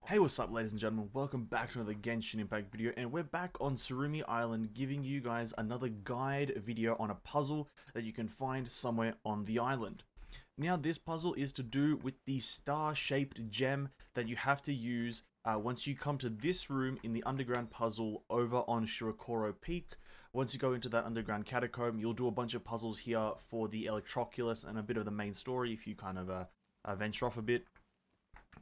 Hey, what's up ladies and gentlemen, welcome back to another Genshin Impact video, and we're back on Tsurumi Island giving you guys another guide video on a puzzle that you can find somewhere on the island. Now this puzzle is to do with the star-shaped gem that you have to use once you come to this room in the underground puzzle over on Shirokoro Peak. Once you go into that underground catacomb, you'll do a bunch of puzzles here for the Electroculus and a bit of the main story if you kind of venture off a bit.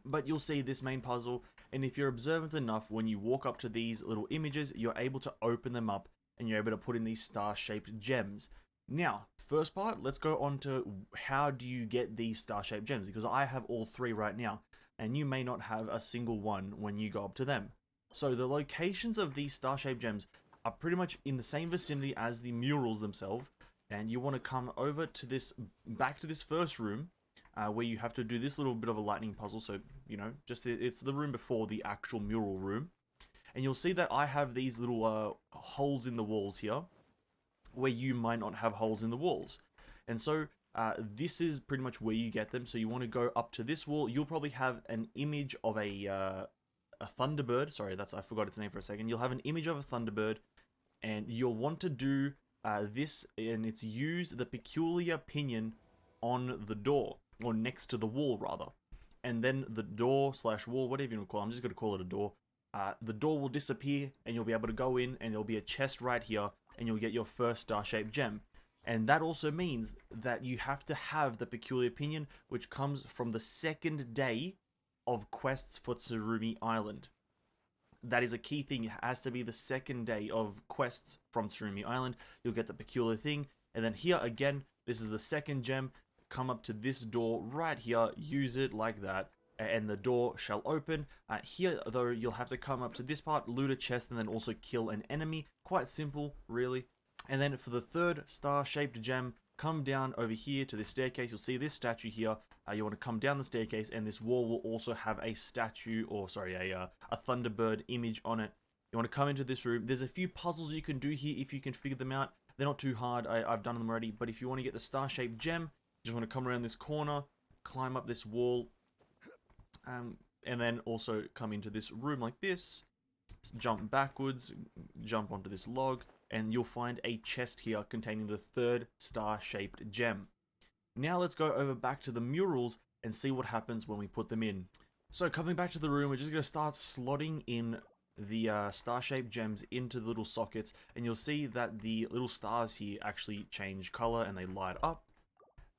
But you'll see this main puzzle, and if you're observant enough, when you walk up to these little images, you're able to open them up and you're able to put in these star-shaped gems. Now, first part, let's go on to how do you get these star-shaped gems, because I have all three right now, and you may not have a single one when you go up to them. So the locations of these star-shaped gems are pretty much in the same vicinity as the murals themselves, and you want to come over to this, back to this first room, where you have to do this little bit of a lightning puzzle. So, you know, just it's the room before the actual mural room. And you'll see that I have these little holes in the walls here, where you might not have holes in the walls. And so this is pretty much where you get them. So you want to go up to this wall. You'll probably have an image of a Thunderbird. Sorry, I forgot its name for a second. You'll have an image of a Thunderbird, and you'll want to do this, and it's use the peculiar pinion on the door. Or next to the wall, rather. And then the door slash wall, whatever you want to call it, I'm just going to call it a door. The door will disappear, and you'll be able to go in, and there'll be a chest right here, and you'll get your first star-shaped gem. And that also means that you have to have the peculiar pinion, which comes from the second day of quests for Tsurumi Island. That is a key thing. It has to be the second day of quests from Tsurumi Island. You'll get the peculiar thing. And then here again, this is the second gem. Come up to this door right here, use it like that, and the door shall open. Here though, you'll have to come up to this part, loot a chest, and then also kill an enemy. Quite simple, really. And then for the third star-shaped gem, come down over here to this staircase. You'll see this statue here. You want to come down the staircase, and this wall will also have a statue, or sorry, a Thunderbird image on it. You want to come into this room. There's a few puzzles you can do here if you can figure them out. They're not too hard. I've done them already. But if you want to get the star-shaped gem, you just want to come around this corner, climb up this wall, and then also come into this room like this, jump backwards, jump onto this log, and you'll find a chest here containing the third star-shaped gem. Now let's go over back to the murals and see what happens when we put them in. So coming back to the room, we're just going to start slotting in the star-shaped gems into the little sockets, and you'll see that the little stars here actually change color and they light up.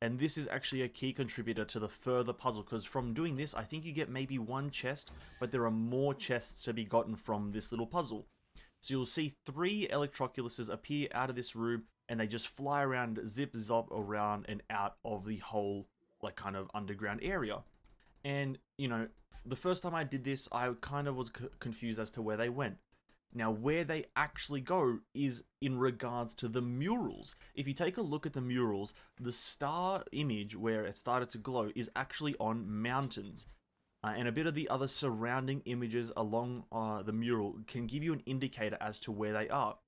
And this is actually a key contributor to the further puzzle, because from doing this, I think you get maybe one chest, but there are more chests to be gotten from this little puzzle. So you'll see 3 Electroculuses appear out of this room, and they just fly around, zip zop around and out of the whole, like, kind of underground area. And, you know, the first time I did this, I kind of was confused as to where they went. Now, where they actually go is in regards to the murals. If you take a look at the murals, the star image where it started to glow is actually on mountains. And a bit of the other surrounding images along the mural can give you an indicator as to where they are.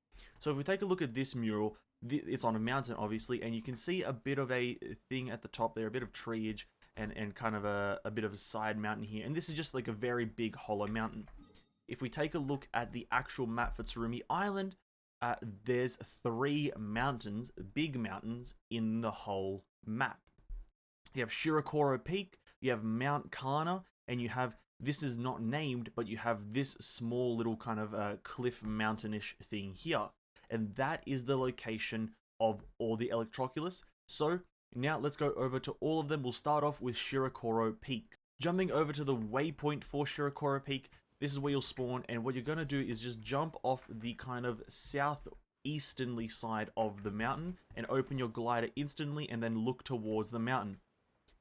So if we take a look at this mural, it's on a mountain, obviously, and you can see a bit of a thing at the top there, a bit of treeage, and kind of a bit of a side mountain here. And this is just like a very big hollow mountain. If we take a look at the actual map for Tsurumi Island, there's 3 mountains, big mountains, in the whole map. You have Shirokoro Peak, you have Mount Kana, and you have, this is not named, but you have this small little kind of cliff mountainish thing here. And that is the location of all the Electroculus. So now let's go over to all of them. We'll start off with Shirokoro Peak. Jumping over to the waypoint for Shirokoro Peak, this is where you'll spawn, and what you're going to do is just jump off the kind of southeasternly side of the mountain and open your glider instantly and then look towards the mountain.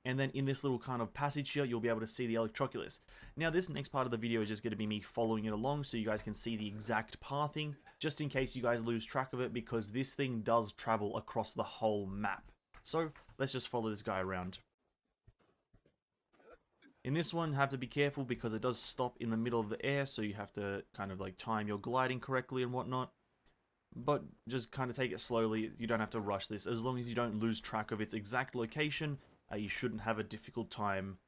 And then in this little kind of passage here, you'll be able to see the Electroculus. Now this next part of the video is just going to be me following it along so you guys can see the exact pathing, just in case you guys lose track of it, because this thing does travel across the whole map. So let's just follow this guy around. In this one, have to be careful because it does stop in the middle of the air, so you have to kind of like time your gliding correctly and whatnot. But just kind of take it slowly, you don't have to rush this. As long as you don't lose track of its exact location, you shouldn't have a difficult time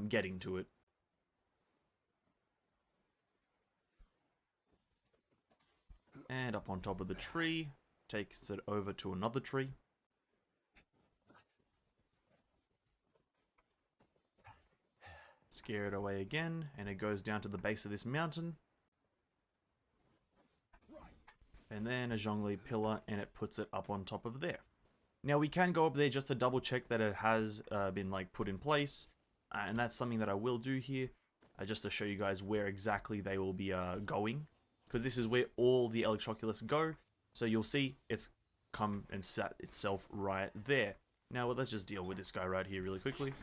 getting to it. and up on top of the tree, takes it over to another tree. Scare it away again, and it goes down to the base of this mountain. And then a Zhongli pillar, and it puts it up on top of there. Now we can go up there just to double check that it has been like put in place, and that's something that I will do here, just to show you guys where exactly they will be going, because this is where all the Electroculus go. So you'll see it's come and sat itself right there. Now well, let's just deal with this guy right here really quickly.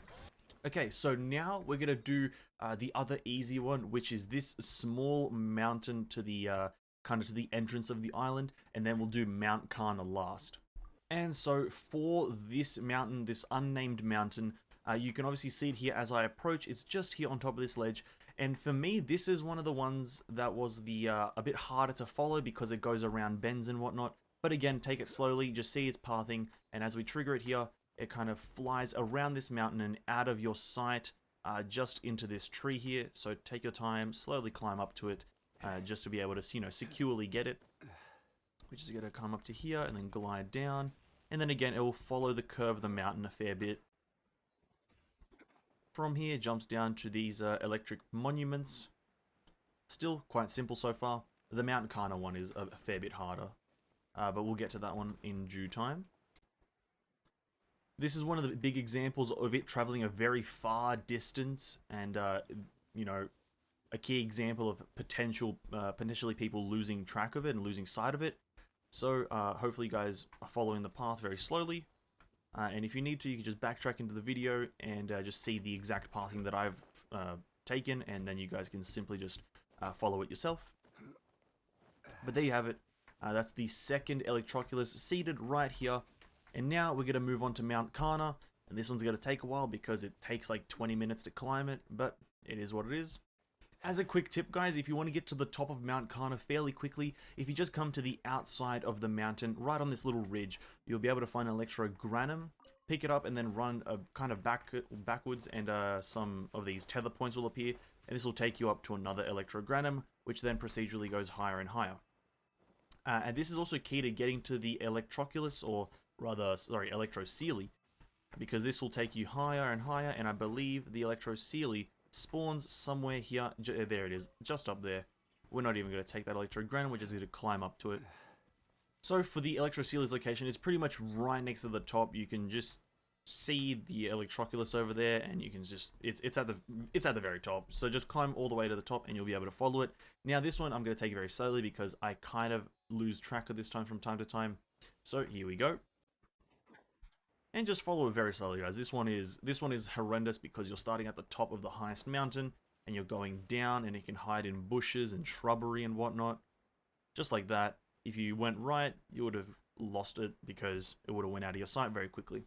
Okay, so now we're gonna do the other easy one, which is this small mountain to the kind of to the entrance of the island, and then we'll do Mount Kana last. And so for this mountain, this unnamed mountain, you can obviously see it here as I approach. It's just here on top of this ledge, and for me, this is one of the ones that was the a bit harder to follow because it goes around bends and whatnot. But again, take it slowly, just see its pathing, and as we trigger it here, it kind of flies around this mountain and out of your sight, just into this tree here. So take your time, slowly climb up to it, just to be able to, you know, securely get it. Which is going to come up to here and then glide down. And then again, it will follow the curve of the mountain a fair bit. From here, jumps down to these electric monuments. Still quite simple so far. The Mount Kana one is a fair bit harder. But we'll get to that one in due time. This is one of the big examples of it traveling a very far distance, and you know, a key example of potentially people losing track of it and losing sight of it. So hopefully you guys are following the path very slowly, and if you need to, you can just backtrack into the video and just see the exact pathing that I've taken, and then you guys can simply just follow it yourself. But there you have it. That's the second Electroculus seated right here. And now we're going to move on to Mount Kana, and this one's going to take a while because it takes like 20 minutes to climb it, but it is what it is. As a quick tip, guys, if you want to get to the top of Mount Kana fairly quickly, if you just come to the outside of the mountain, right on this little ridge, you'll be able to find Electrogranum, pick it up, and then run kind of backwards, and some of these tether points will appear, and this will take you up to another Electrogranum, which then procedurally goes higher and higher. And this is also key to getting to the Electroculus, or rather, sorry, Electrocoeli, because this will take you higher and higher, and I believe the Electrocoeli spawns somewhere here. There it is, just up there. We're not even going to take that Electrogranum, we're just going to climb up to it. So for the Electrocoeli's location, it's pretty much right next to the top. You can just see the Electroculus over there, and you can just, it's at the very top. So just climb all the way to the top, and you'll be able to follow it. Now this one, I'm going to take it very slowly because I kind of lose track of this time from time to time. So here we go. And just follow it very slowly, guys. This one is horrendous because you're starting at the top of the highest mountain and you're going down, and you can hide in bushes and shrubbery and whatnot. Just like that. If you went right, you would have lost it because it would have went out of your sight very quickly.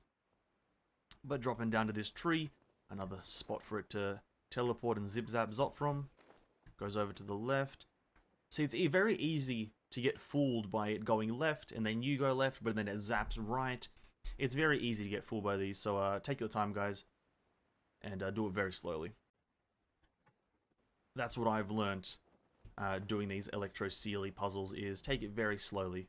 But dropping down to this tree, another spot for it to teleport and zip-zap zop from. Goes over to the left. See, it's very easy to get fooled by it going left, and then you go left, but then it zaps right. It's very easy to get fooled by these, so take your time, guys, and do it very slowly. That's what I've learnt doing these Electrocoeli puzzles, is take it very slowly.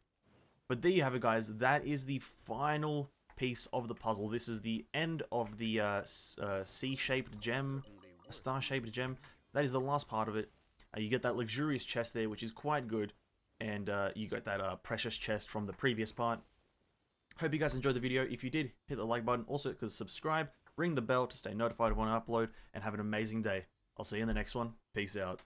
But there you have it, guys. That is the final piece of the puzzle. This is the end of the C-shaped gem, a star-shaped gem. That is the last part of it. You get that luxurious chest there, which is quite good, and you got that precious chest from the previous part. Hope you guys enjoyed the video. If you did, hit the like button. Also, subscribe, ring the bell to stay notified of when I upload, and have an amazing day. I'll see you in the next one. Peace out.